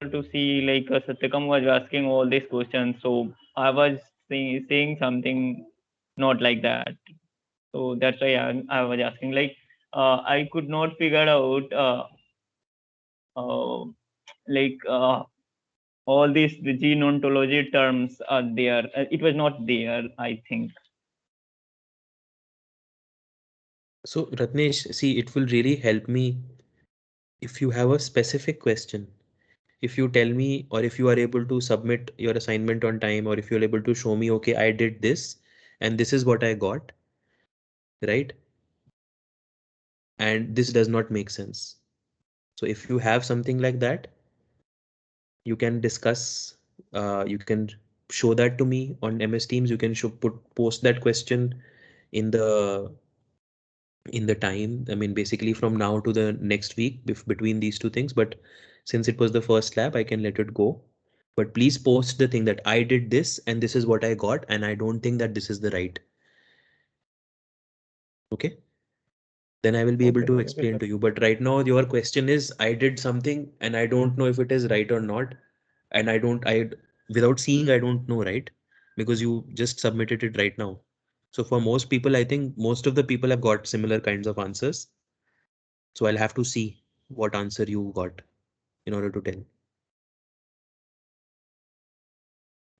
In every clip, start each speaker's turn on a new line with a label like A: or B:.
A: to see like Satyakam was asking all these questions, so I was saying something not like that. So that's why I was asking. Like I could not figure out uh, like all these the gene ontology terms are there. It was not there, I think.
B: So Ratnesh, see, it will really help me if you have a specific question. If you tell me, or if you are able to submit your assignment on time, or if you're able to show me, okay, I did this and this is what I got, right? And this does not make sense. So if you have something like that, you can discuss, you can show that to me on MS Teams. You can post that question in the time. I mean, basically from now to the next week between these two things. But since it was the first lab, I can let it go. But please post the thing that I did this and this is what I got, and I don't think that this is the right. Okay. Then I will be able
A: Okay,
B: to
A: okay,
B: explain
A: sir.
B: to you. But right now, your question is I did something and I don't know if it is right or not. And I without seeing, I don't know, right? Because you just submitted it right now. So for most people, I think most of the people have got similar kinds of answers. So I'll have to see what answer you got in order to tell.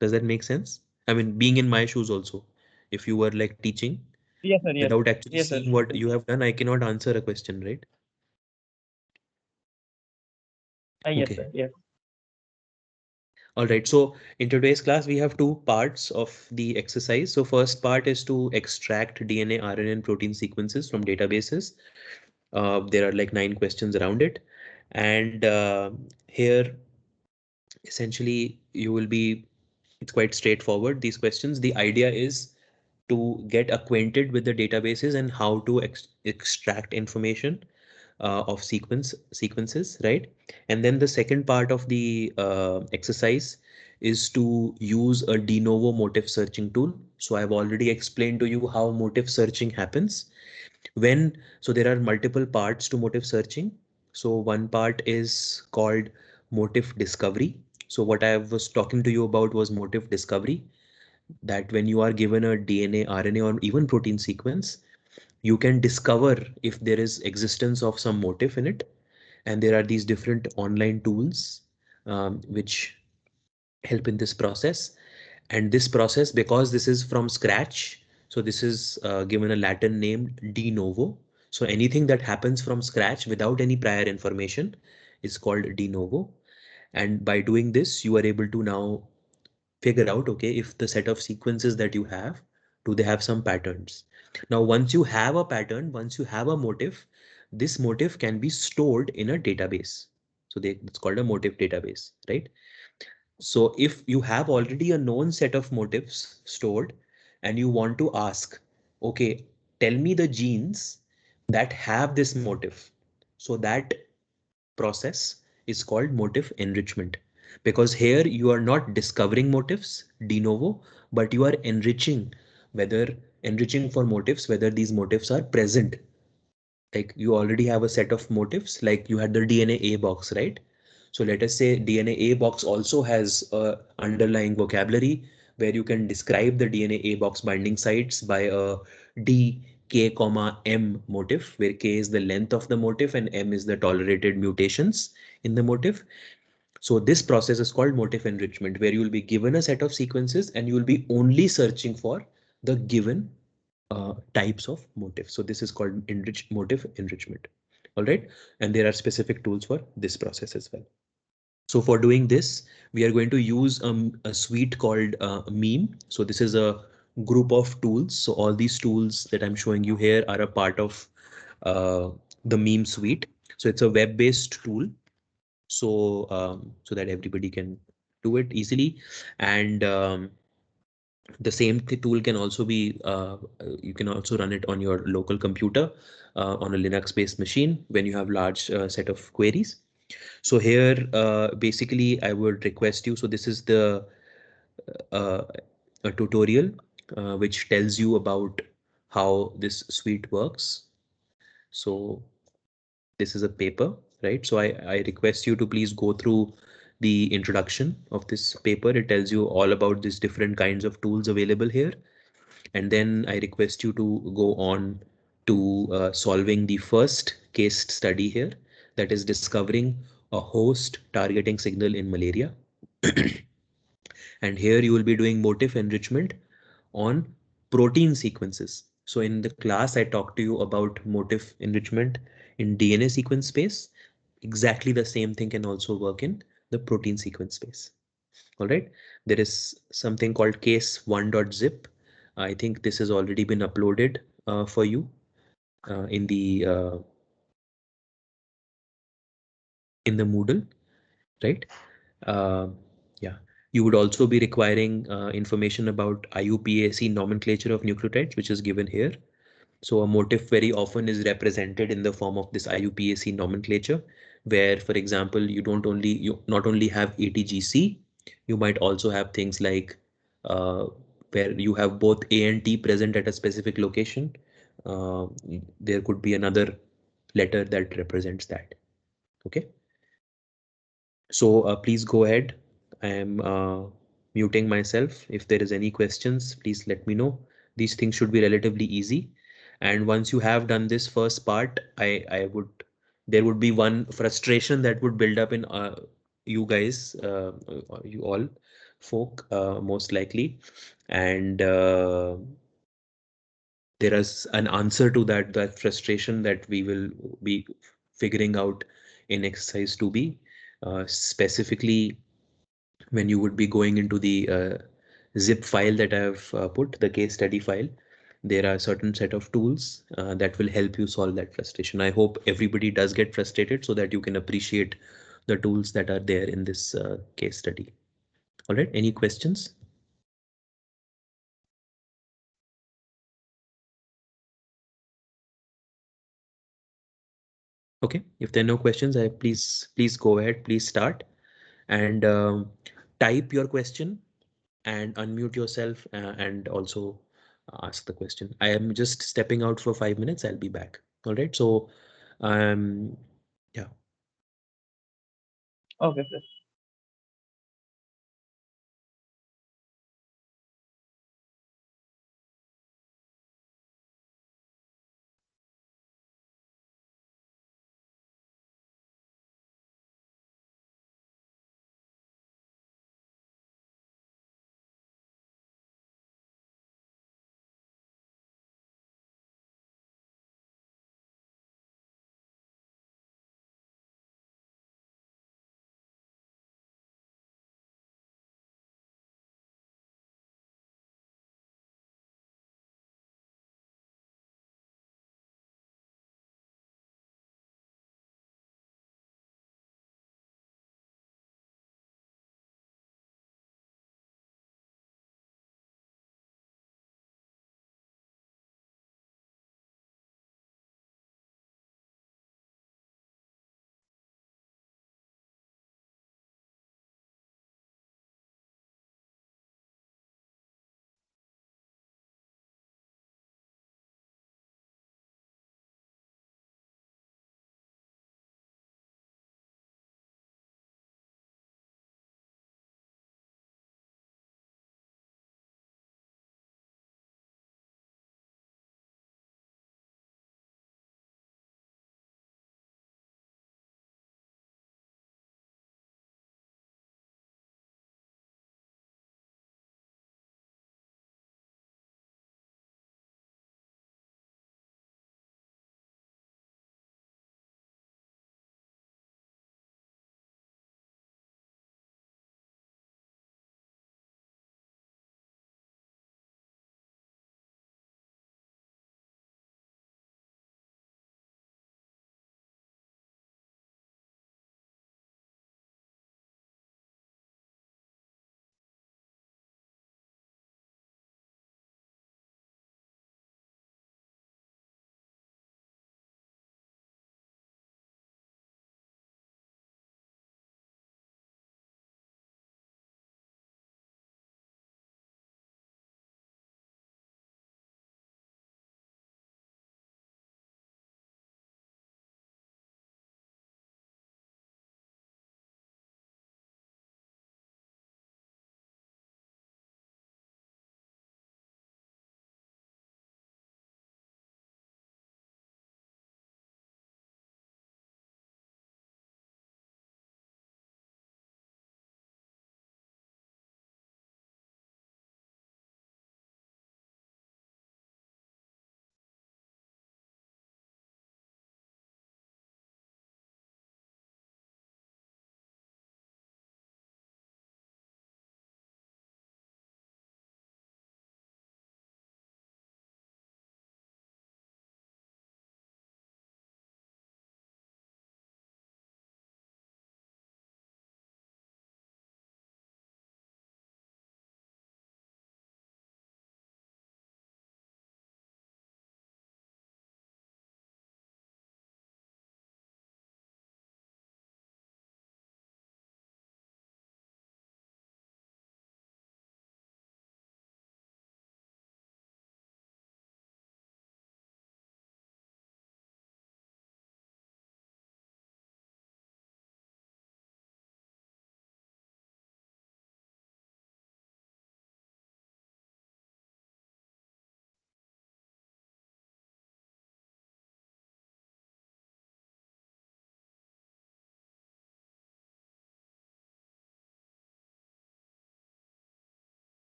B: Does that make sense? I mean, being in my shoes also, if you were like teaching
A: Yes, sir. Yes,
B: without actually
A: yes, sir.
B: seeing what you have done, I cannot answer a question, right?
A: Yes,
B: Okay.
A: sir. Yes.
B: All right. So in today's class, we have two parts of the exercise. So first part is to extract DNA, RNA, and protein sequences from databases. There are like 9 questions around it. And here, essentially, you will be, it's quite straightforward, these questions. The idea is to get acquainted with the databases and how to extract information of sequences, right? And then the second part of the exercise is to use a de novo motif searching tool. So I've already explained to you how motif searching happens. When so there are multiple parts to motif searching. So one part is called motif discovery. So what I was talking to you about was motif discovery, that when you are given a DNA, RNA, or even protein sequence, you can discover if there is existence of some motif in it. And there are these different online tools which help in this process. And this process, because this is from scratch, so this is given a Latin name de novo. So anything that happens from scratch without any prior information is called de novo. And by doing this, you are able to now figure out, okay, if the set of sequences that you have, do they have some patterns? Now, once you have a pattern, once you have a motif, this motif can be stored in a database. So it's called a motif database, right? So if you have already a known set of motifs stored and you want to ask, okay, tell me the genes that have this motif. So that process is called motif enrichment, because here you are not discovering motifs de novo, but you are whether enriching for motifs, whether these motifs are present. Like you already have a set of motifs, like you had the DNA A box, right? So let us say DNA A box also has a underlying vocabulary where you can describe the DNA A box binding sites by a D, K, comma M motif, where K is the length of the motif and M is the tolerated mutations in the motif. So this process is called motif enrichment, where you will be given a set of sequences and you will be only searching for the given types of motifs. So this is called motif enrichment. All right. And there are specific tools for this process as well. So for doing this, we are going to use a suite called Meme. So this is a group of tools. So all these tools that I'm showing you here are a part of uh, the Meme suite. So it's a web-based tool. So that everybody can do it easily. And the same tool can also be you can also run it on your local computer on a Linux based machine when you have large set of queries. So here basically I would request you, so this is the uh, a tutorial which tells you about how this suite works. So this is a paper, right? So I request you to please go through the introduction of this paper. It tells you all about these different kinds of tools available here. And then I request you to go on to solving the first case study here, that is discovering a host targeting signal in malaria. And here you will be doing motif enrichment on protein sequences. So in the class, I talked to you about motif enrichment in DNA sequence space. Exactly the same thing can also work in the protein sequence space. All right. There is something called case1.zip. I think this has already been uploaded for you in the Moodle, right? Uh, yeah. You would also be requiring information about IUPAC nomenclature of nucleotides, which is given here. So a motif very often is represented in the form of this IUPAC nomenclature, where, for example, you not only have ATGC, you might also have things like uh, where you have both A and T present at a specific location. Uh, there could be another letter that represents that. Okay. So please go ahead. I am muting myself. If there is any questions, please let me know. These things should be relatively easy. And once you have done this first part, there would be one frustration that would build up in you guys, you all folk, most likely. And there is an answer to that frustration that we will be figuring out in exercise 2B. Specifically, when you would be going into the zip file that I've put, the case study file, there are certain set of tools that will help you solve that frustration. I hope everybody does get frustrated so that you can appreciate the tools that are there in this case study. All right, any questions? Okay, if there are no questions, please go ahead, please start and type your question and unmute yourself and also ask the question. I am just stepping out for 5 minutes. I'll be back. All right. So, yeah.
A: Okay, sir.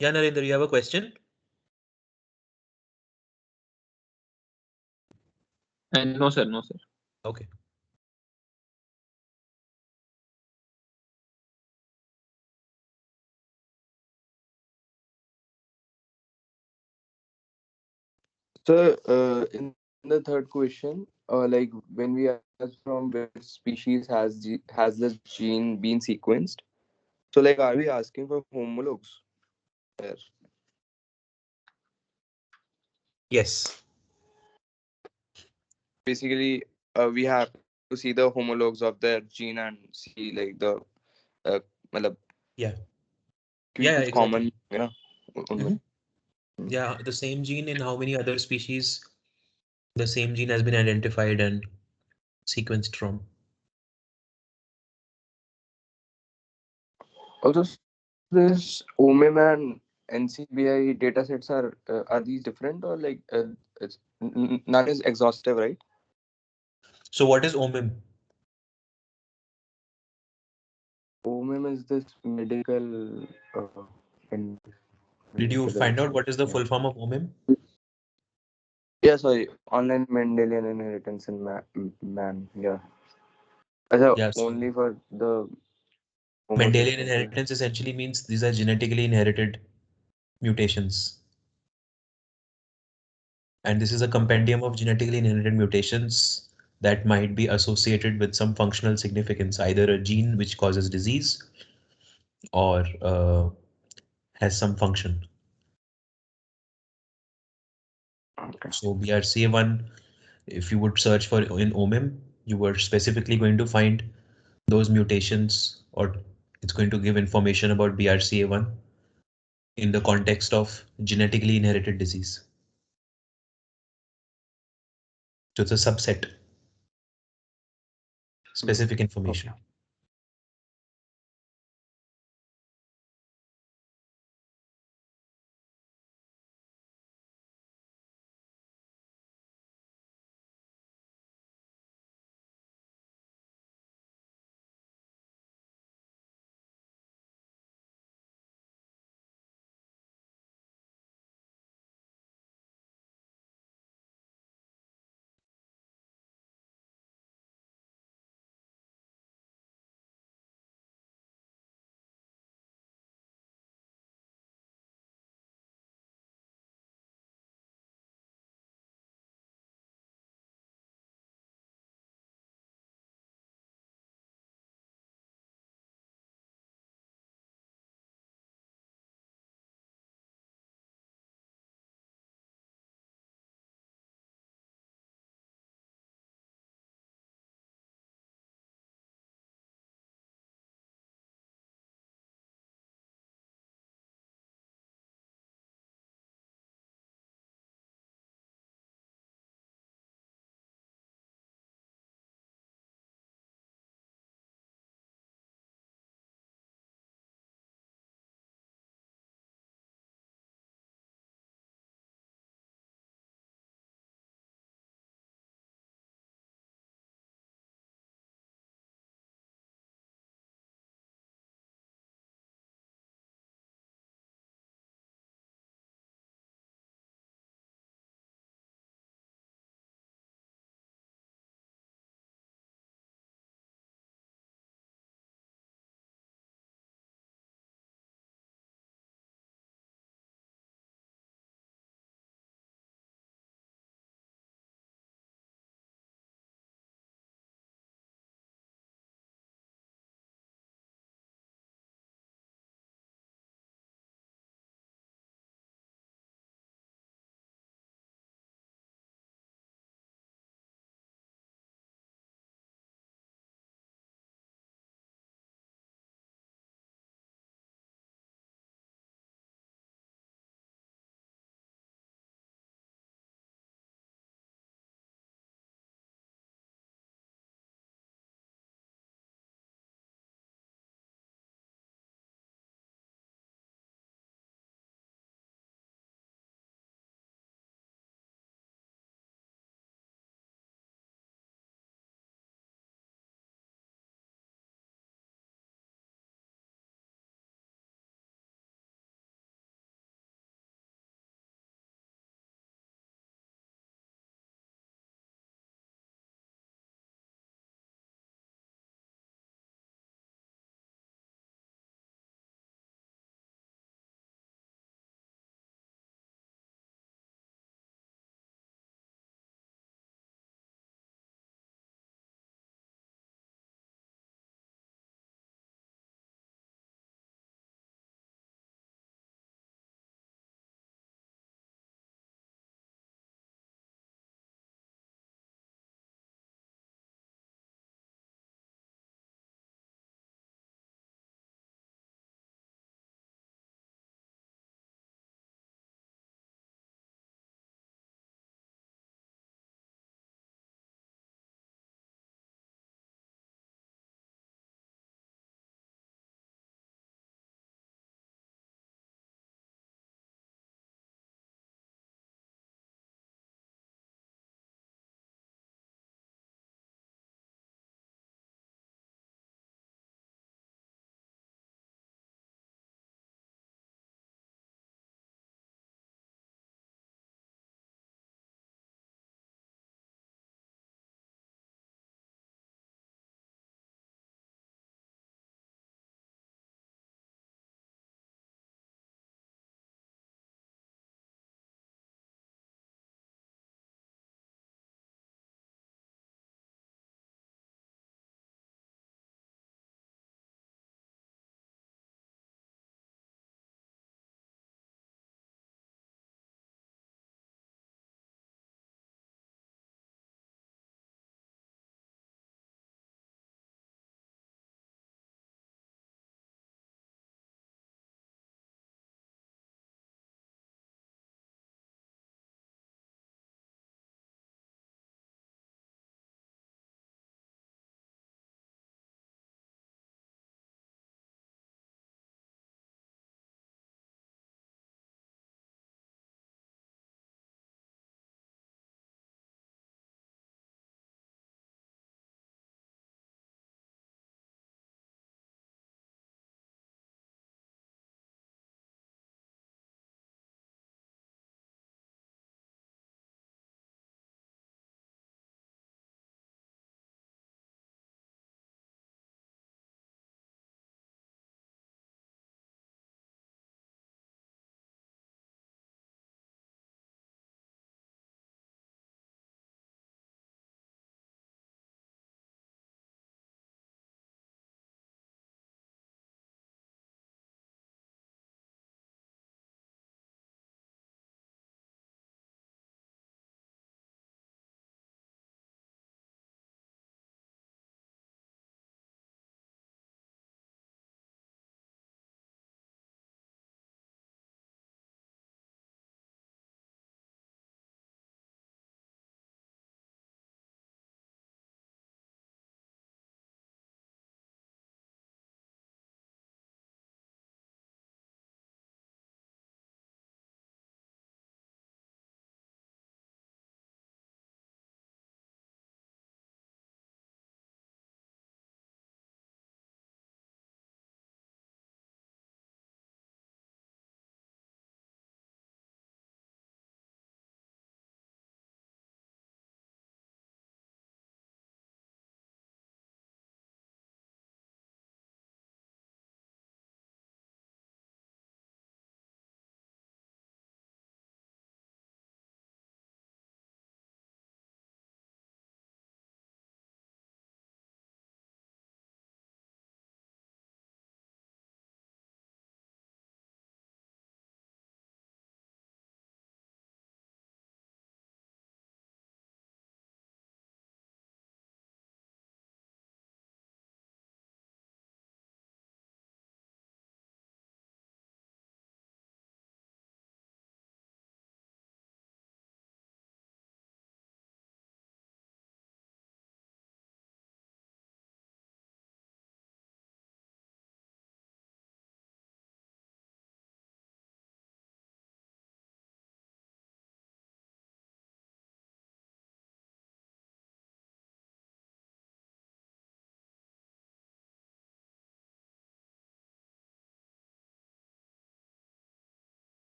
B: Yeah, Narendra, you have a question?
C: No, sir. No, sir.
B: Okay.
D: So, in the third question, like when we ask from which species has this gene been sequenced? So, like, are we asking for homologs there?
B: Yes.
D: Basically, we have to see the homologs of their gene and see like the मतलब
B: Yeah.
D: कि
B: Yeah,
D: कुछ common
B: exactly.
D: है ना उनमें.
B: Hmm. Yeah, the same gene in how many other species the same gene has been identified and sequenced from.
D: Also, this OMIM and NCBI datasets are these different or like none is exhaustive, right?
B: So what is OMIM?
D: OMIM is this medical in
B: Did you
D: medical
B: find out what is the
D: yeah.
B: full form of OMIM?
D: Yeah, sorry, online Mendelian inheritance in man. Yeah,
B: Yeah, so
D: only for the
B: Mendelian
D: homosexual. Yeah.
B: inheritance essentially means these are genetically inherited mutations. And this is a
D: Okay.
B: compendium of genetically inherited mutations that might be associated with some functional significance, either a gene which causes disease or has some function.
D: Okay.
B: So BRCA1, if you would search for in OMIM, you were specifically going to find those mutations, or it's going to give information about BRCA1 in the context of genetically inherited disease. So it's a subset,
D: Mm.
B: specific information.
D: Okay.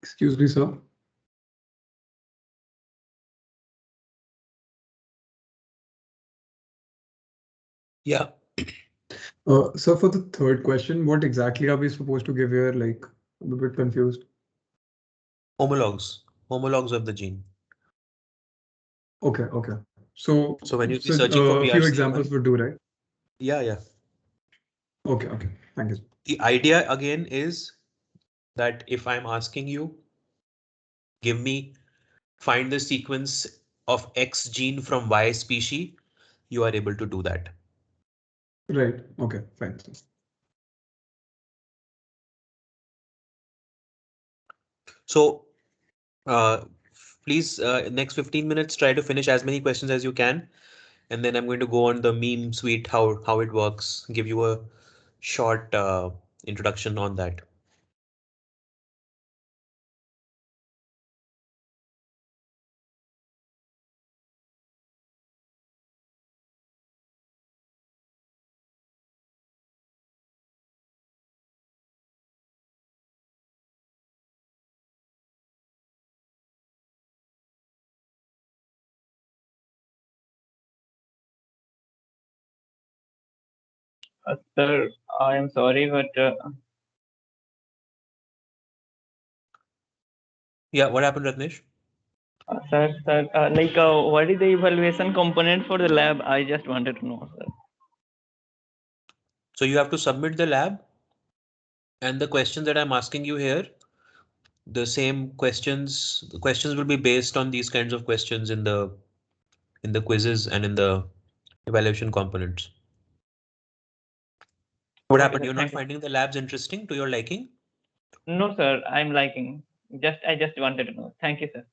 E: Excuse me, sir.
B: Yeah.
E: So for the third question, what exactly are we supposed to give here? Like, I'm a bit confused.
B: Homologs of the gene.
E: Okay. So,
B: So when you'll be
E: so
B: searching for
E: a few examples
B: BRCA1,
E: would do, right?
B: yeah.
E: Okay. Thank you.
B: The idea again is that if I'm asking you, find the sequence of X gene from Y species, you are able to do that.
E: Right. Okay. Fine.
B: So please, next 15 minutes, try to finish as many questions as you can. And then I'm going to go on the meme suite, how it works, give you a short introduction on that.
A: Sir, I am sorry, but
B: Yeah, what happened, Ratnesh?
A: sir, what is the evaluation component for the lab? I just wanted to know, sir.
B: So you have to submit the lab, and the questions that I'm asking you here, the questions will be based on these kinds of questions in the quizzes and in the evaluation components. What
A: Okay,
B: happened?
A: sir.
B: You're not
A: Thank you.
B: finding the labs interesting to your liking?
A: No, sir. I'm liking. I just wanted to know. Thank you, sir.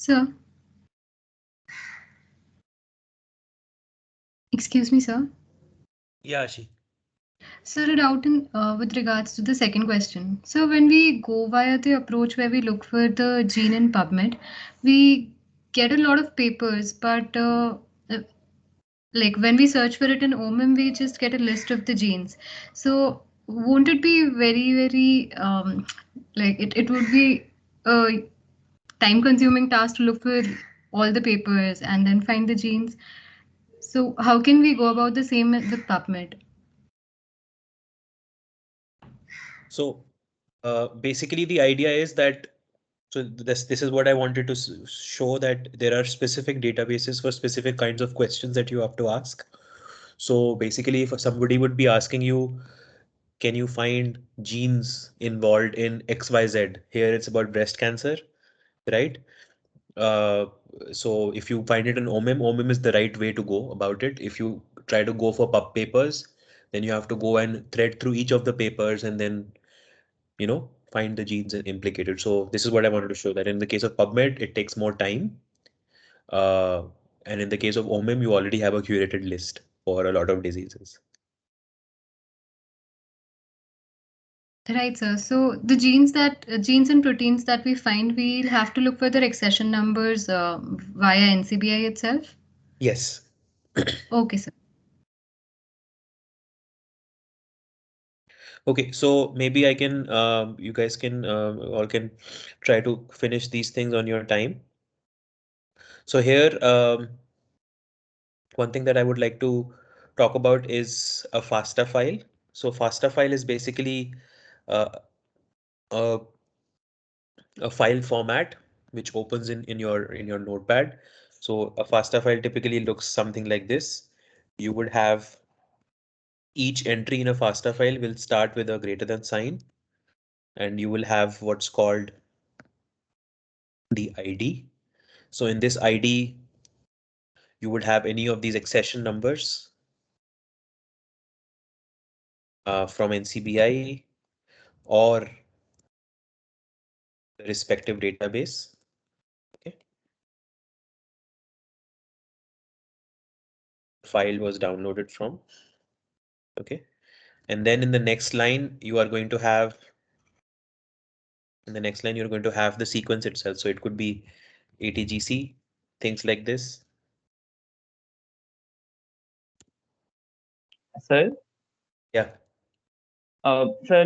F: Sir, excuse me, sir.
B: Yeah, Ashi.
F: Sir, a doubt in with regards to the second question. So when we go via the approach where we look for the gene in PubMed, we get a lot of papers, but uh, like when we search for it in OMIM, we just get a list of the genes. So won't it be very like it would be a time consuming task to look for all the papers and then find the genes? So how can we go about the same with PubMed?
B: So basically the idea is that, so this is what I wanted to show, that there are specific databases for specific kinds of questions that you have to ask. So basically, if somebody would be asking you, can you find genes involved in XYZ? Here it's about breast cancer, right? Uh, so if you find it in OMIM, OMIM is the right way to go about it. If you try to go for pub papers, then you have to go and thread through each of the papers and then, find the genes implicated. So this is what I wanted to show, that in the case of PubMed, it takes more time. Uh, and in the case of OMIM, you already have a curated list for a lot of diseases.
F: Right, sir. So the genes and proteins that we find, we'll have to look for their accession numbers via NCBI itself.
B: Yes.
F: Okay, sir.
B: Okay, so maybe I can, you guys can, all can try to finish these things on your time. So here, one thing that I would like to talk about is a FASTA file. So FASTA file is basically uh, a, a file format which opens in your notepad. So a FASTA file typically looks something like this. You would have each entry in a FASTA file will start with a greater than sign, and you will have what's called the ID. So in this ID, you would have any of these accession numbers from NCBI or the respective database. Okay. File was downloaded from. Okay. And then in the next line, you're going to have the sequence itself. So it could be ATGC, things like this.
A: Sir,
B: Yeah.
A: sir,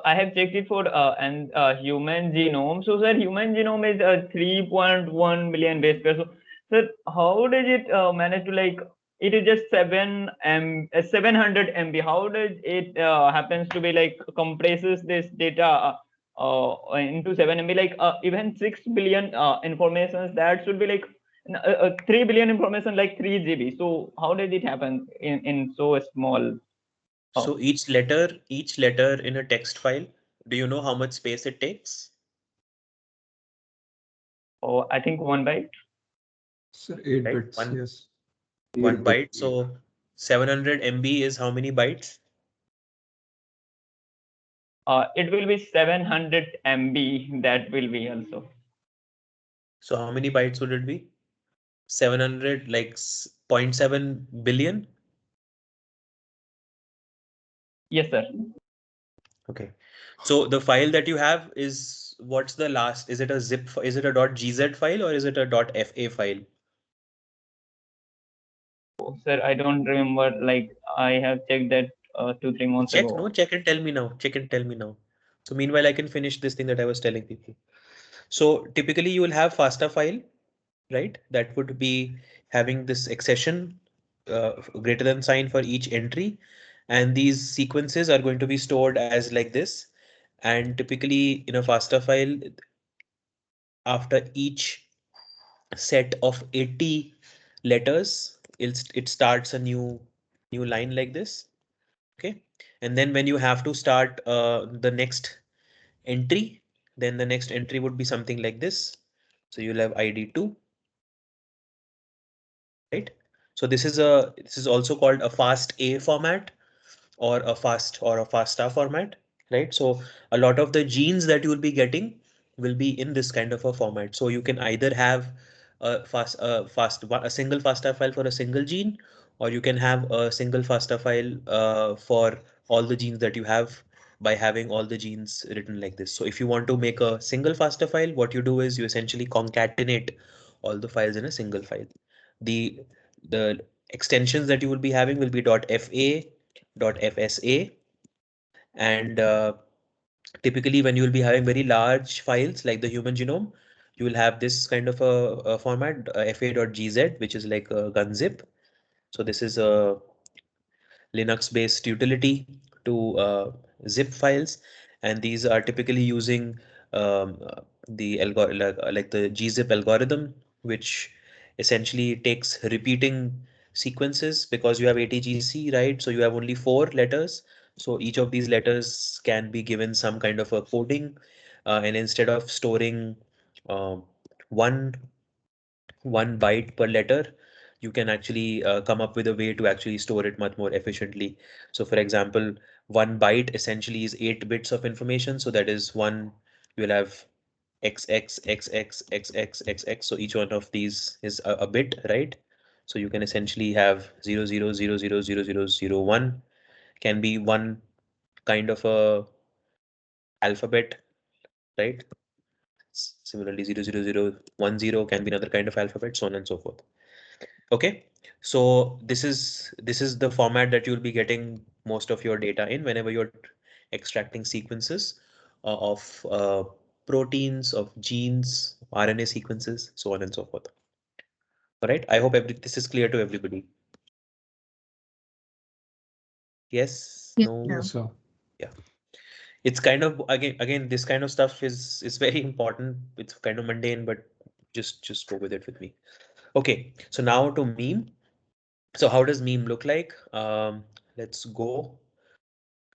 A: I have checked it for and human genome. So, sir, human genome is 3.1 million base pairs. So, sir, how does it manage to it is just 700 MB. How does it happens to be compresses this data into 7 MB? Even 6 billion informations that should be 3 billion information, like 3 GB. So, how did it happen in so small?
B: So each letter in a text file, do you know how much space it takes?
A: Oh, I think 1 byte.
E: Sir, 8
B: Right?
E: bits, yes.
B: One
D: 8 bit.
B: byte. So 700 MB is how many bytes?
A: It will be 700 MB. That will be also.
B: So how many bytes would it be? 700, like 0.7 billion?
A: Yes, sir.
B: Okay. So the file that you have is, what's the last? Is it a zip? Is it a .gz file or is it a .fa file?
A: Oh, sir, I don't remember. I have checked that 2-3 months
B: Check,
A: ago.
B: no, check and tell me now. Check and tell me now. So meanwhile, I can finish this thing that I was telling people. So typically you will have FASTA file, right? That would be having this accession greater than sign for each entry. And these sequences are going to be stored as like this. And typically in a FASTA file, after each set of 80 letters, it starts a new line like this. Okay. And then when you have to start the next entry, then the next entry would be something like this. So you'll have ID2, right? So this is also called a fast A format or a FASTA format, right? So a lot of the genes that you will be getting will be in this kind of a format. So you can either have a single FASTA file for a single gene, or you can have a single FASTA file for all the genes that you have by having all the genes written like this. So if you want to make a single FASTA file, what you do is you essentially concatenate all the files in a single file. The extensions that you will be having will be .fa, .fsa, and typically when you will be having very large files like the human genome, you will have this kind of a format, fa.gz, which is like a gunzip. So this is a Linux based utility to zip files, and these are typically using the like the gzip algorithm, which essentially takes repeating sequences, because you have ATGC, right? So you have only 4 letters. So each of these letters can be given some kind of a coding, and instead of storing um, one one byte per letter, you can actually come up with a way to actually store it much more efficiently. So for example, 1 byte essentially is 8 bits of information. So that is one, you'll have XX, XX, XX, XX. So each one of these is a bit, right? So you can essentially have 00000001 can be one kind of a alphabet, right? Similarly, 00010 can be another kind of alphabet, so on and so forth. Okay, so this is the format that you'll be getting most of your data in whenever you're extracting sequences of proteins, of genes, RNA sequences, so on and so forth. All right, I hope this is clear to everybody. Yes,
F: Yes,
B: no,
F: sir.
E: Yes, sir.
B: yeah. It's kind of again this kind of stuff is very important. It's kind of mundane, but just go with it with me. Okay, so now to meme. So how does meme look like? Let's go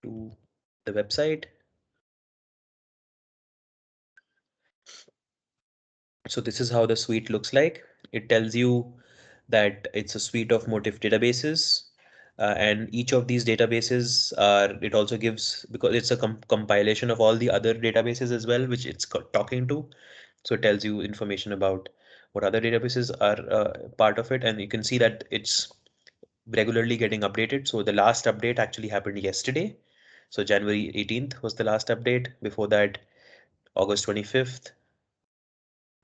B: to the website. So this is how the suite looks like. It tells you that it's a suite of motif databases. And each of these databases it also gives, because it's a compilation of all the other databases as well, which it's talking to. So it tells you information about what other databases are part of it. And you can see that it's regularly getting updated. So the last update actually happened yesterday. So January 18th was the last update. Before that, August 25th,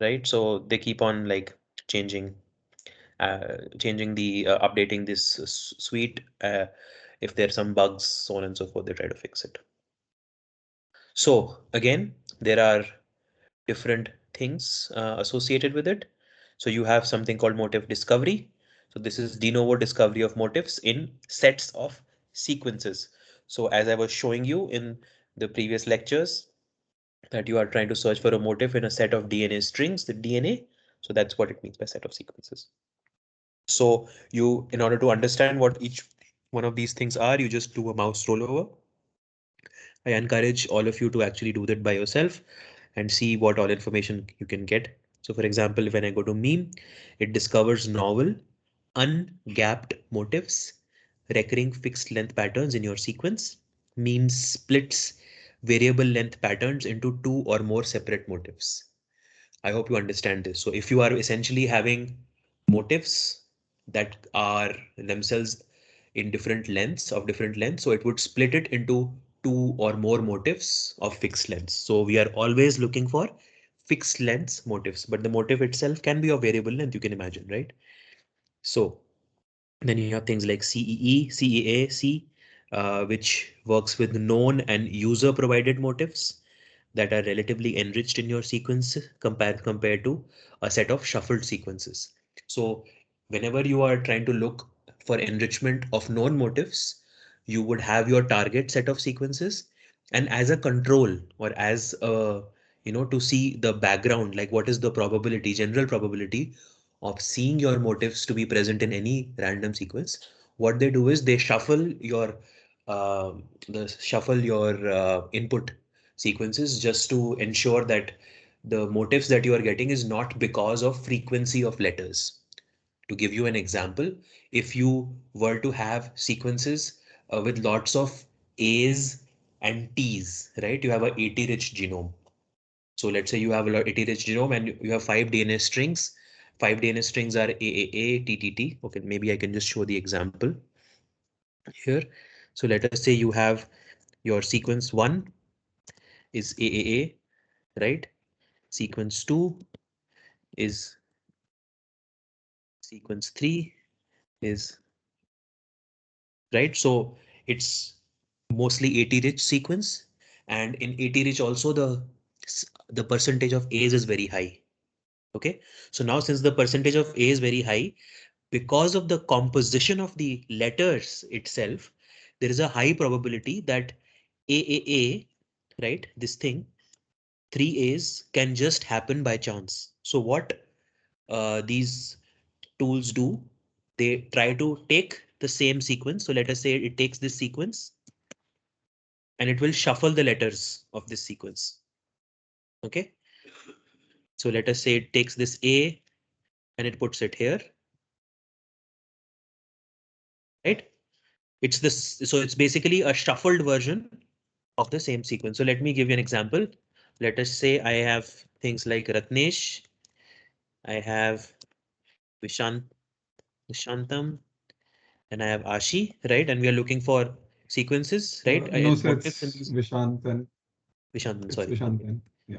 B: right? So they keep on like changing, changing the updating this suite. If there's some bugs, so on and so forth, they try to fix it. So again, there are different things associated with it. So you have something called motif discovery. So this is de novo discovery of motifs in sets of sequences. So as I was showing you in the previous lectures, that you are trying to search for a motif in a set of DNA strings, the DNA. So that's what it means by set of sequences. So you, in order to understand what each one of these things are, you just do a mouse roll over. I encourage all of you to actually do that by yourself and see what all information you can get. So for example, when I go to meme, it discovers novel, ungapped motifs, recurring fixed length patterns in your sequence. Meme splits variable length patterns into 2 or more separate motifs. I hope you understand this. So if you are essentially having motifs that are themselves in different lengths of different lengths, so it would split it into 2 or more motifs of fixed lengths. So we are always looking for fixed lengths motifs, but the motif itself can be of variable length, you can imagine, right? So then you have things like CEE, CEA, which works with known and user provided motifs that are relatively enriched in your sequence compared to a set of shuffled sequences. So whenever you are trying to look for enrichment of known motifs, you would have your target set of sequences, and as a control, or as a, to see the background, like what is the probability, general probability of seeing your motifs to be present in any random sequence, what they do is they uh, shuffle your input sequences just to ensure that the motifs that you are getting is not because of frequency of letters. To give you an example, if you were to have sequences with lots of A's and T's, right? You have a AT rich genome. So let's say you have a 80-rich genome and you have 5 DNA strings. 5 DNA strings are AAA, TTT. Okay, maybe I can just show the example here. So let us say you have your sequence 1 is AAA, right? Sequence 2 is sequence 3 is right. So it's mostly 80 rich sequence, and in 80 rich also the percentage of A's is very high. Okay, so now since the percentage of A is very high, because of the composition of the letters itself, there is a high probability that AAA, right, this thing, 3A's can just happen by chance. So what these tools do, they try to take the same sequence. So let us say it takes this sequence and it will shuffle the letters of this sequence. Okay. So let us say it takes this A and it puts it here. Right. It's this. So it's basically a shuffled version of the same sequence. So let me give you an example. Let us say I have things like Ratnesh. I have Vishantam, and I have Ashi, right? And we are looking for sequences, right?
E: No, sir,
B: Motifs in
E: it's
B: these.
E: Vishant and
B: Vishantam,
E: it's
B: sorry.
E: Vishant and yeah.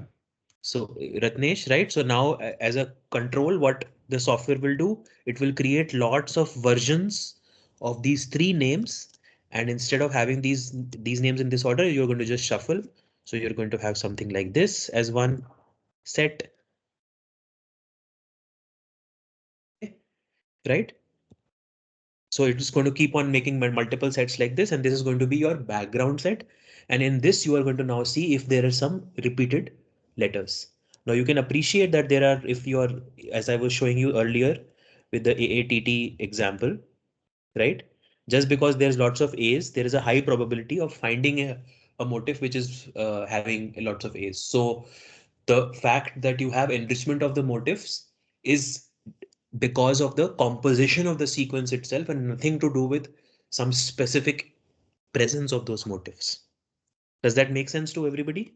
B: So Ratnesh, right? So now as a control, what the software will do, it will create lots of versions of these 3 names. And instead of having these names in this order, you're going to just shuffle. So you're going to have something like this as one set, right? So it is going to keep on making multiple sets like this, and this is going to be your background set. And in this, you are going to now see if there are some repeated letters. Now you can appreciate that there are, if you are, as I was showing you earlier with the AATT example, right? Just because there's lots of A's, there is a high probability of finding a motif which is having lots of A's. So the fact that you have enrichment of the motifs is because of the composition of the sequence itself and nothing to do with some specific presence of those motifs. Does that make sense to everybody?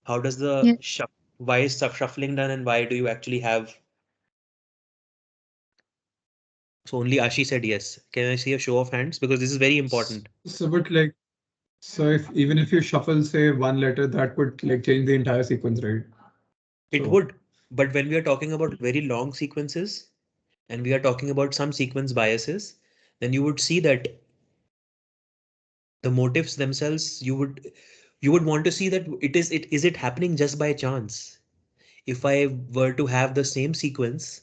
B: How does
F: Yeah.
B: why is shuffling done and why do you actually have? So only Ashi said yes. Can I see a show of hands? Because this is very important.
E: So, but like, so if even if you shuffle, say one letter, that would like change the entire sequence, right?
B: It
E: So,
B: would, but when we are talking about very long sequences and we are talking about some sequence biases, then you would see that the motifs themselves, you would want to see that is it happening just by chance. If I were to have the same sequence,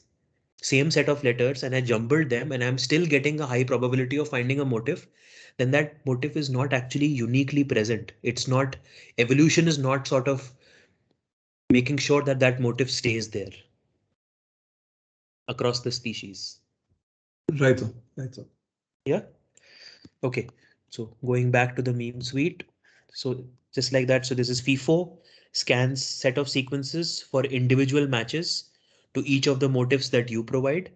B: same set of letters, and I jumbled them and I'm still getting a high probability of finding a motif, then that motif is not actually uniquely present. It's not, evolution is not sort of making sure that that motif stays there across the species.
E: right, so, right, so.
B: Yeah. Okay. So going back to the meme suite. So just like that. So this is FIFO scans set of sequences for individual matches to each of the motifs that you provide.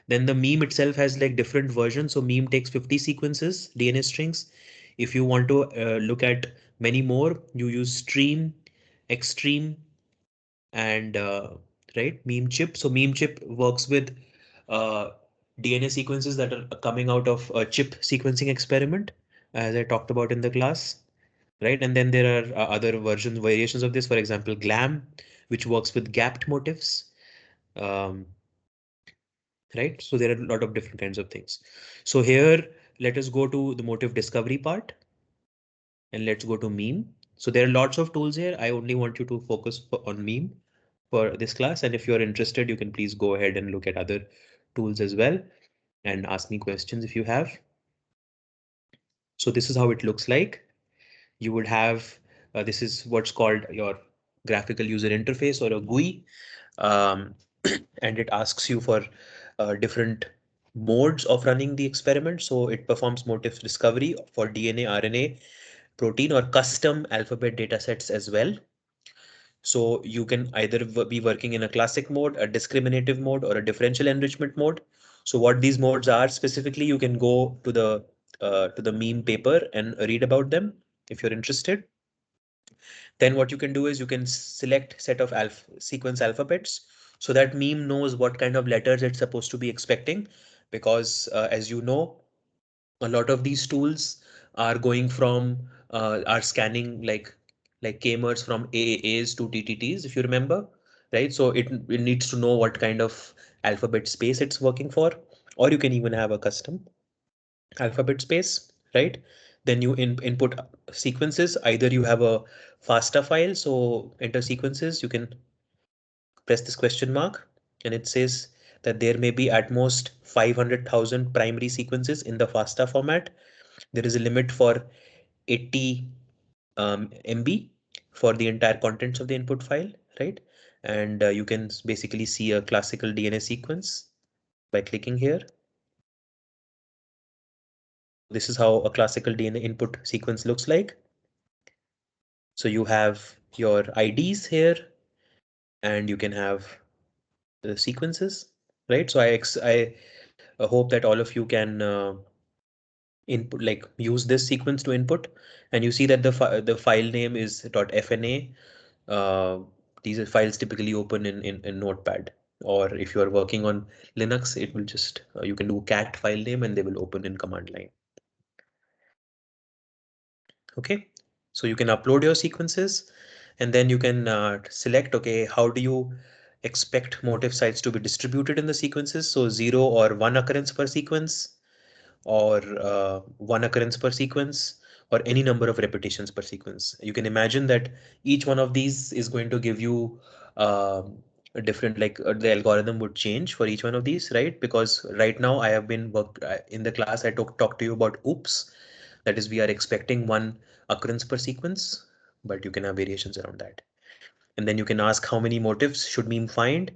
B: Then the meme itself has like different versions. So meme takes 50 sequences, DNA strings. If you want to look at many more, you use stream, extreme, and right meme chip. So meme chip works with uh, DNA sequences that are coming out of a chip sequencing experiment, as I talked about in the class, right? And then there are other variations of this. For example, GLAM, which works with gapped motifs. Um, right? So there are a lot of different kinds of things. So here, let us go to the motif discovery part and let's go to meme. So there are lots of tools here. I only want you to focus on meme for this class. And if you're interested, you can please go ahead and look at other tools as well and ask me questions if you have. So this is how it looks like. You would have, this is what's called your graphical user interface or a GUI. Um, and it asks you for different modes of running the experiment. So it performs motif discovery for DNA, RNA, protein, or custom alphabet datasets as well. So you can either be working in a classic mode, a discriminative mode, or a differential enrichment mode. So what these modes are specifically, you can go to the meme paper and read about them if you're interested. Then what you can do is you can select set of sequence alphabets so that meme knows what kind of letters it's supposed to be expecting, because as you know, a lot of these tools are going from are scanning like kmers from AAAs to TTTs, if you remember, right? So it needs to know what kind of alphabet space it's working for, or you can even have a custom alphabet space, right? Then you input sequences. Either you have a FASTA file, so enter sequences, you can press this question mark, and it says that there may be at most 500,000 primary sequences in the FASTA format. There is a limit for 80 MB for the entire contents of the input file, right? And you can basically see a classical DNA sequence by clicking here. This is how a classical DNA input sequence looks like. So you have your IDs here, and you can have the sequences, right? So I hope that all of you can input, like use this sequence to input, and you see that the file name is .fna. Uh, these are files typically open in Notepad, or if you are working on Linux, it will just you can do cat file name and they will open in command line. Okay, so you can upload your sequences, and then you can select, okay, how do you expect motif sites to be distributed in the sequences? So 0 or 1 occurrence per sequence, or 1 occurrence per sequence, or any number of repetitions per sequence. You can imagine that each one of these is going to give you a different, like the algorithm would change for each one of these, right? Because right now I have been worked in the class, I talked to you about oops, that is we are expecting 1 occurrence per sequence, but you can have variations around that. And then you can ask how many motifs should meme find.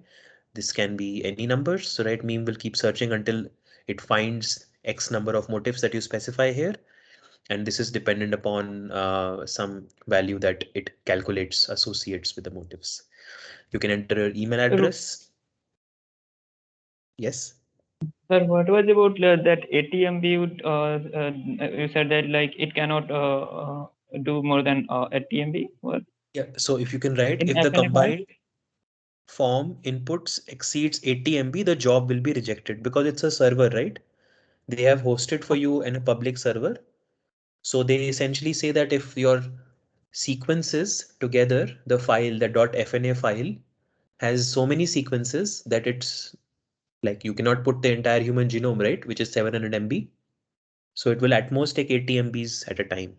B: This can be any numbers. So right, meme will keep searching until it finds X number of motifs that you specify here. And this is dependent upon some value that it calculates, associates with the motifs. You can enter your email address. Yes.
A: Sir, what was about that 80 MB? You said that like it cannot do more than 80 MB. What?
B: Yeah. So if you can write,
A: In
B: if the
A: FNA file?
B: combined form inputs exceeds 80 MB, the job will be rejected because it's a server, right? They have hosted for you in a public server. So they essentially say that if your sequences together, the file, the .fna file has so many sequences that it's like you cannot put the entire human genome, right? Which is 700 MB. So it will at most take 80 MBs at a time.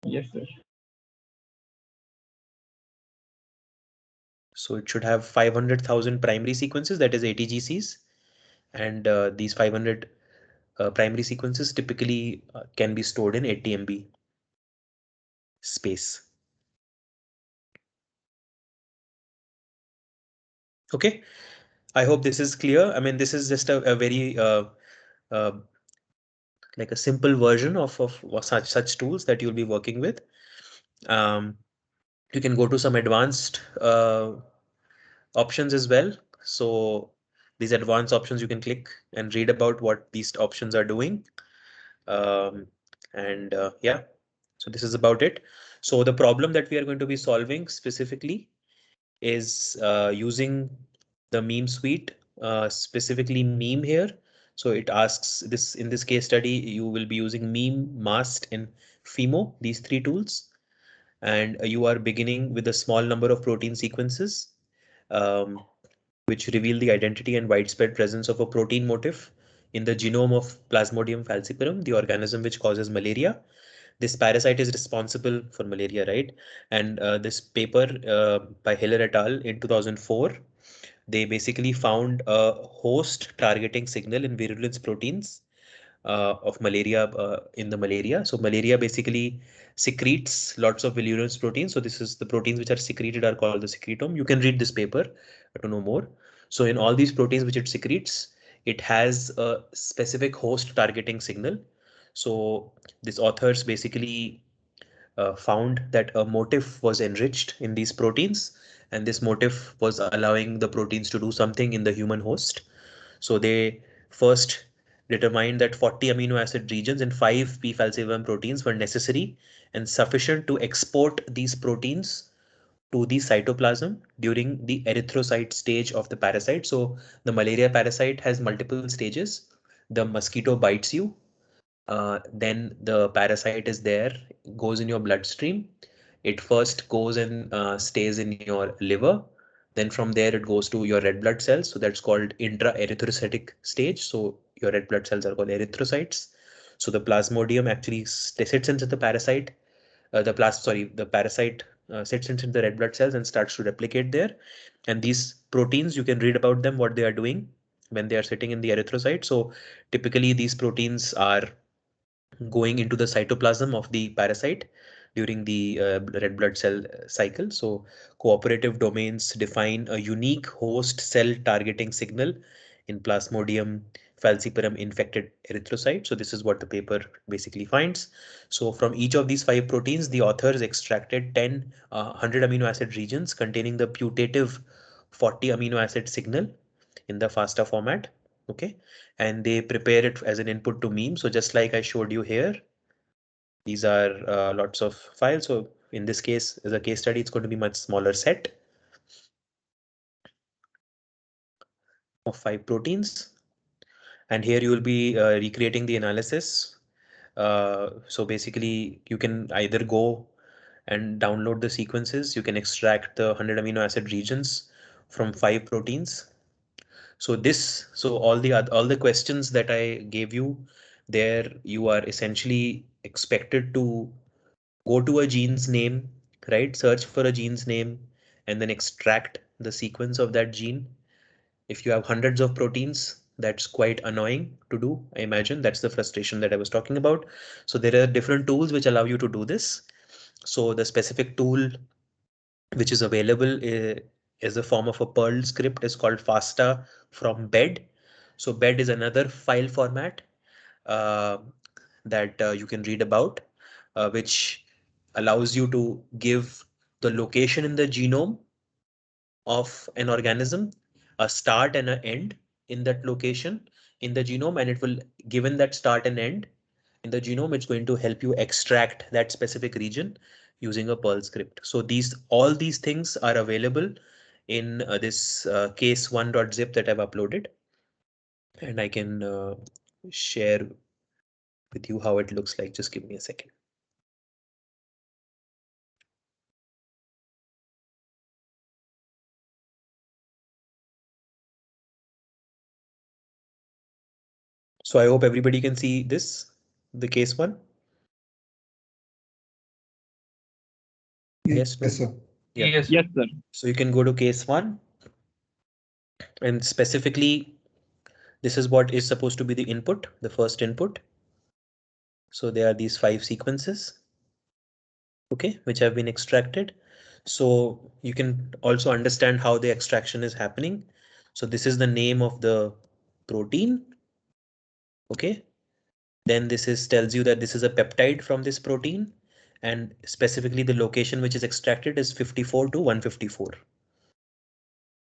A: Yes, sir.
B: So it should have 500,000 primary sequences, that is 80 GCs. And these 500 primary sequences typically can be stored in 80 MB space. Okay, I hope this is clear. I mean, this is just a very uh, like a simple version of such tools that you'll be working with. You can go to some advanced options as well. So these advanced options you can click and read about what these options are doing. And yeah, so this is about it. So the problem that we are going to be solving specifically is using the meme suite, specifically meme here. So it asks this, in this case study, you will be using meme, mast, and FIMO, these 3 tools. And you are beginning with a small number of protein sequences, um, which reveal the identity and widespread presence of a protein motif in the genome of Plasmodium falciparum, the organism which causes malaria. This parasite is responsible for malaria, right? And this paper by Hiller et al. In 2004, they basically found a host targeting signal in virulence proteins of malaria in the malaria. So malaria basically secretes lots of virulence proteins. So this is the proteins which are secreted are called the secretome. You can read this paper to know more. So in all these proteins which it secretes, it has a specific host targeting signal. So these authors basically found that a motif was enriched in these proteins, and this motif was allowing the proteins to do something in the human host. So they first determined that 40 amino acid regions and 5 p falciparum proteins were necessary and sufficient to export these proteins to the cytoplasm during the erythrocyte stage of the parasite. So the malaria parasite has multiple stages. The mosquito bites you, then the parasite is there, goes in your bloodstream. It first goes and stays in your liver. Then from there it goes to your red blood cells. So that's called intra-erythrocytic stage. So your red blood cells are called erythrocytes. So the plasmodium actually sits into the parasite. The parasite sits into the red blood cells and starts to replicate there. And these proteins, you can read about them, what they are doing when they are sitting in the erythrocyte. So typically these proteins are going into the cytoplasm of the parasite during the red blood cell cycle. So cooperative domains define a unique host cell targeting signal in Plasmodium falciparum infected erythrocyte. So this is what the paper basically finds. So from each of these 5 proteins, the authors extracted 100 amino acid regions containing the putative 40 amino acid signal in the FASTA format. Okay, and they prepare it as an input to meme. So just like I showed you here, these are lots of files. So in this case, as a case study, it's going to be much smaller set of 5 proteins. And here you will be recreating the analysis. So basically, you can either go and download the sequences. You can extract the 100 amino acid regions from 5 proteins. So all the questions that I gave you there, you are essentially expected to go to a gene's name, right? Search for a gene's name and then extract the sequence of that gene. If you have hundreds of proteins, that's quite annoying to do. I imagine that's the frustration that I was talking about. So there are different tools which allow you to do this. So the specific tool which is available is a form of a Perl script is called FASTA from bed. So bed is another file format uh, that you can read about, which allows you to give the location in the genome of an organism, a start and an end in that location in the genome, and it will, given that start and end in the genome, it's going to help you extract that specific region using a Perl script. So all these things are available in this case1.zip that I've uploaded, and I can share with you how it looks like. Just give me a second. So I hope everybody can see this, the case one. Yes, no?
E: Yes, sir.
B: Yeah.
C: Yes,
A: Yes, sir.
B: So you can go to case one, and specifically, this is what is supposed to be the input, the first input. So there are these 5 sequences, okay, which have been extracted. So you can also understand how the extraction is happening. So this is the name of the protein, okay. Then this tells you that this is a peptide from this protein, and specifically the location which is extracted is 54 to 154.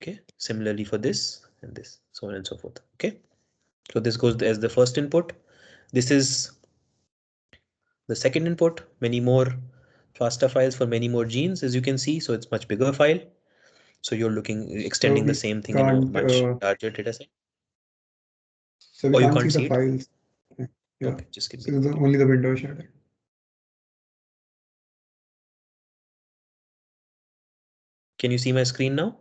B: Okay, similarly for this and this, so on and so forth. Okay, so this goes as the first input. This is the second input, many more FASTA files for many more genes, as you can see. So it's much bigger file. So you're extending the same thing in a
E: Can't,
B: much larger data set.
E: so we
B: Oh, you
E: can't
B: can't
E: see
B: see
E: the
B: it?
E: files. Yeah.
B: Okay, just give me.
E: So only the window is shared.
B: Can you see my screen now?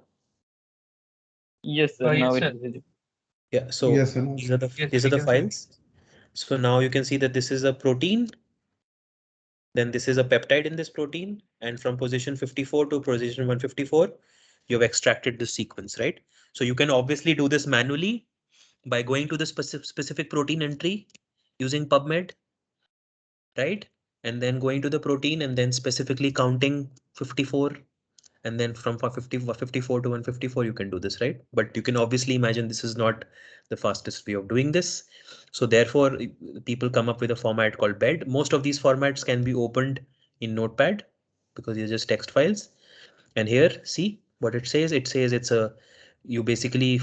A: Yes, sir. Now
C: yes,
A: it
C: sir.
A: is visible.
B: Yeah, so
E: Yes, sir. No.
B: these are the
C: Yes,
B: these are
C: we
B: the
C: can see.
B: files. So now you can see that this is a protein. Then this is a peptide in this protein. And from position 54 to position 154, you've extracted this sequence, right? So you can obviously do this manually by going to the specific protein entry using PubMed, right? And then going to the protein and then specifically counting 54. And then from 54 to 154, you can do this, right? But you can obviously imagine this is not the fastest way of doing this. So therefore, people come up with a format called bed. Most of these formats can be opened in Notepad because they're just text files. And here, see what it says. It says you basically,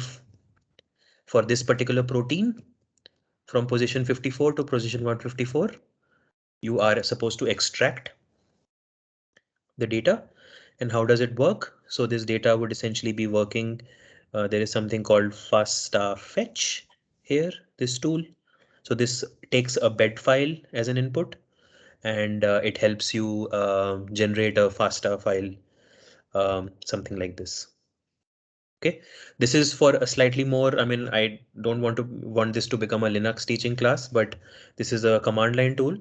B: for this particular protein, from position 54 to position 154, you are supposed to extract the data. And how does it work? So this data would essentially be working. There is something called FASTA fetch here, this tool. So this takes a bed file as an input, and it helps you generate a FASTA file, something like this. Okay, this is for a slightly more, I mean, I don't want this to become a Linux teaching class, but this is a command line tool.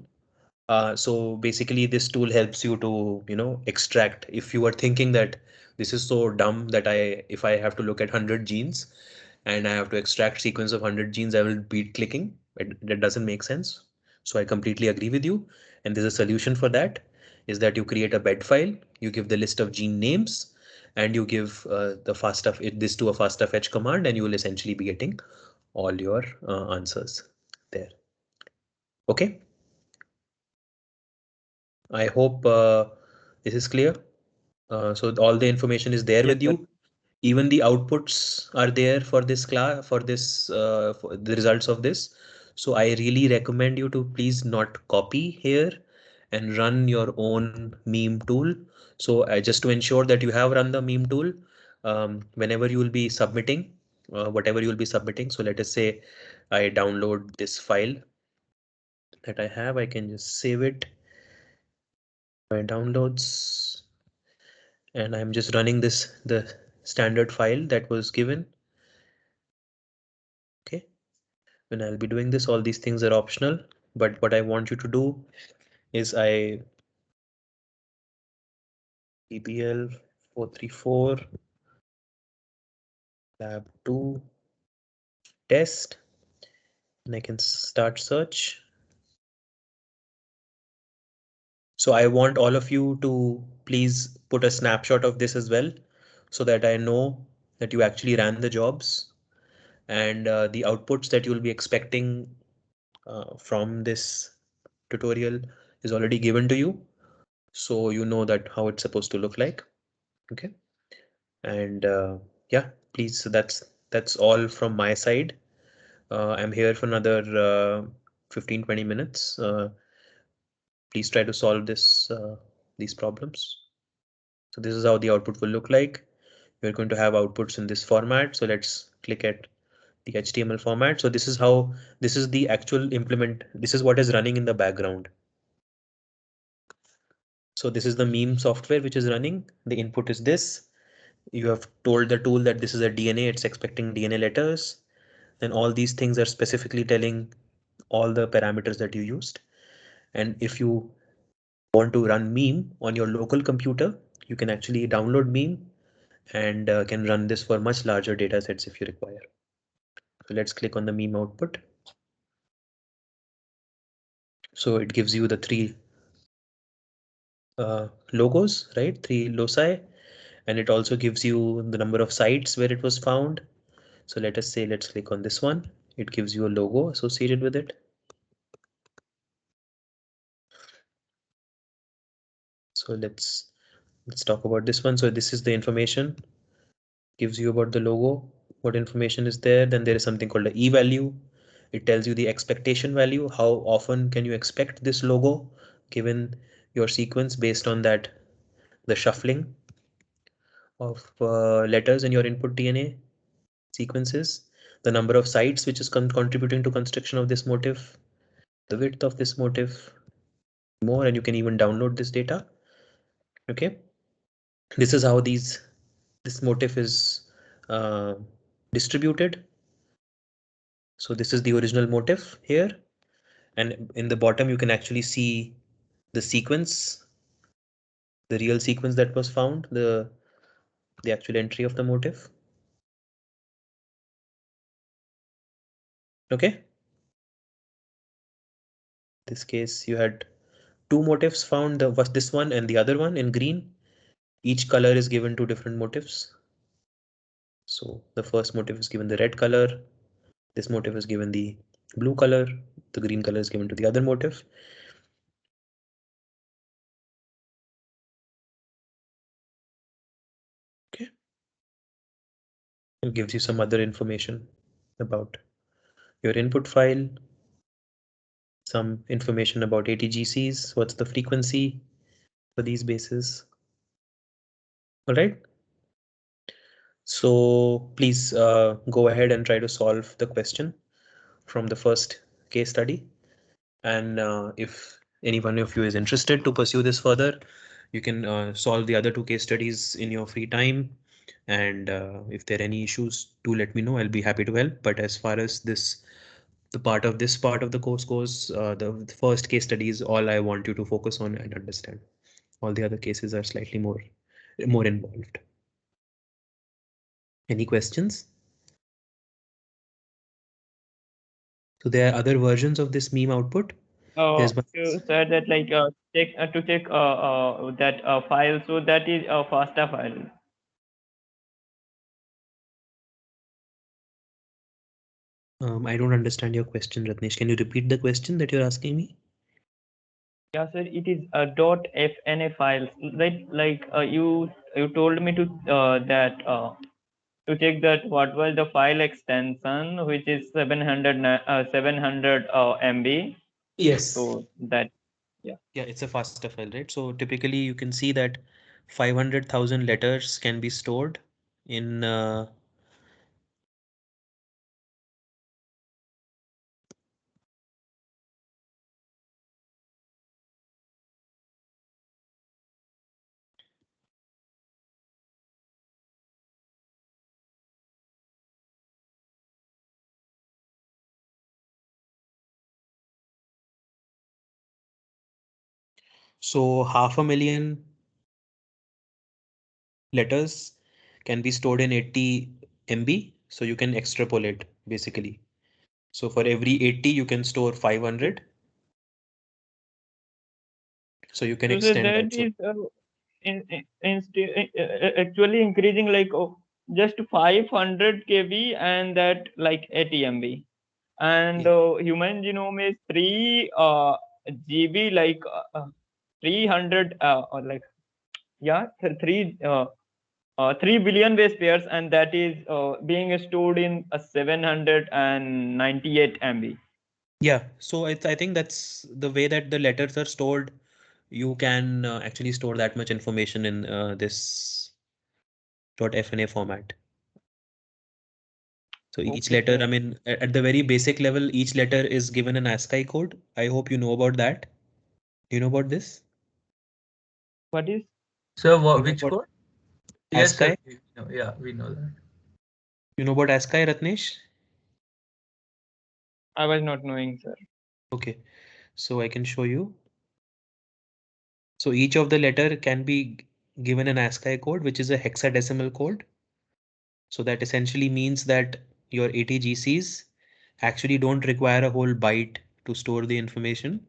B: So basically this tool helps you to, extract. If you are thinking that this is so dumb that if I have to look at 100 genes and I have to extract sequence of 100 genes, I will be clicking. That doesn't make sense. So I completely agree with you. And there's a solution for that, is that you create a bed file, you give the list of gene names, and you give this to a FASTA fetch command, and you will essentially be getting all your answers there. Okay. I hope this is clear. So all the information is there
A: Yes,
B: with
A: sir.
B: you. Even the outputs are there for this class, for the results of this. So I really recommend you to please not copy here and run your own meme tool. So just to ensure that you have run the meme tool, whenever you will be submitting, whatever you will be submitting. So let us say I download this file that I have, I can just save it, my downloads, and I'm just running the standard file that was given. Okay, when I'll be doing this, all these things are optional, but what I want you to do is BBL434 lab 2 test, and I can start search. So I want all of you to please put a snapshot of this as well, so that I know that you actually ran the jobs, and the outputs that you'll be expecting from this tutorial is already given to you, so you know that how it's supposed to look like. Okay, and yeah, please, so that's all from my side. I'm here for another 15-20 minutes. Please try to solve these problems. So this is how the output will look like. We're going to have outputs in this format, so let's click at the HTML format. So this is the actual implement. This is what is running in the background. So this is the meme software which is running. The input is this. You have told the tool that this is a DNA, it's expecting DNA letters. Then all these things are specifically telling all the parameters that you used. And if you want to run meme on your local computer, you can actually download meme and can run this for much larger data sets if you require. So let's click on the meme output. So it gives you the three logos, right? Three loci, and it also gives you the number of sites where it was found. So let us say, let's click on this one. It gives you a logo associated with it. So let's talk about this one. So this is the information, gives you about the logo, what information is there. Then there is something called the e-value. It tells you the expectation value. How often can you expect this logo given your sequence based on that, the shuffling of letters in your input DNA sequences, the number of sites which is contributing to construction of this motif, the width of this motif, more, and you can even download this data. Okay, this is how this motif is uh, distributed. So this is the original motif here, and in the bottom you can actually see the sequence, the real sequence that was found, the actual entry of the motif. Okay, this case you had two motifs found, this one and the other one in green. Each color is given to different motifs. So the first motif is given the red color, this motif is given the blue color, the green color is given to the other motif. Okay, it gives you some other information about your input file. some information about ATGCs, what's the frequency for these bases. All right. So please go ahead and try to solve the question from the first case study. And if any one of you is interested to pursue this further, you can solve the other two case studies in your free time. And if there are any issues, do let me know. I'll be happy to help. But as far as the part of the course goes, the first case study is all I want you to focus on and understand. All the other cases are slightly more involved. Any questions? So there are other versions of this meme output. There's one.
A: You said that like check to check that file, so that is a FASTA file.
B: I don't understand your question, Ratnesh. Can you repeat the question that you're asking me?
A: Yeah, sir, it is a .fna files. Like you told me to that to check that what was the file extension, which is 700 MB.
B: Yes.
A: So that
B: Yeah, it's a FASTA file, right? So typically you can see that 500,000 letters can be stored in so 500,000 letters can be stored in 80 MB. So you can extrapolate basically. So for every 80, you can store 500. So you can
A: so
B: extend
A: that
B: that. So
A: is actually increasing like just 500 KB and that like 80 MB. And human genome is 3 GB, like 300 or like yeah 3 billion base pairs, and that is being stored in a 798 MB.
B: yeah, so I think that's the way that the letters are stored. You can actually store that much information in this .fna format. So each
A: Okay,
B: letter, I
A: sir.
B: mean, at the very basic level, each letter is given an ASCII code. I hope you know about that. Do you know about this?
A: What is?
C: Sir,
B: You know
C: which
B: about
C: code? Yes, sir.
B: ASCII?
C: We know. Yeah, we know that.
B: You know about ASCII, Ratnesh?
A: I was not knowing, sir.
B: Okay, so I can show you. So each of the letter can be given an ASCII code, which is a hexadecimal code. So that essentially means that your ATGCs actually don't require a whole byte to store the information.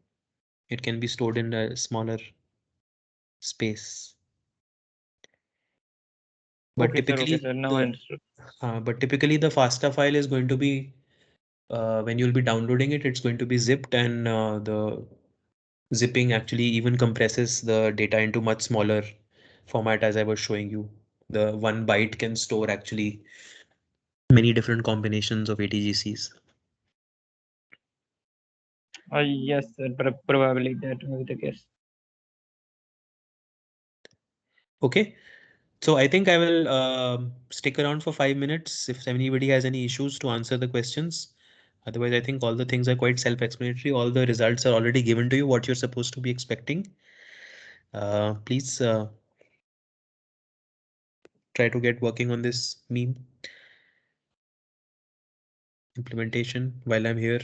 B: It can be stored in a smaller space. But
A: Okay,
B: typically
A: sir. Now I
B: the
A: understood.
B: but typically the FASTA file is going to be when you'll be downloading it, it's going to be zipped, and the zipping actually even compresses the data into much smaller format as I was showing you. The 1 byte can store actually many different combinations of ATGCs.
A: Yes, sir. Probably that will be the case.
B: Okay, so I think I will stick around for 5 minutes if anybody has any issues to answer the questions. Otherwise, I think all the things are quite self-explanatory. All the results are already given to you, what you're supposed to be expecting. Please try to get working on this meme implementation while I'm here.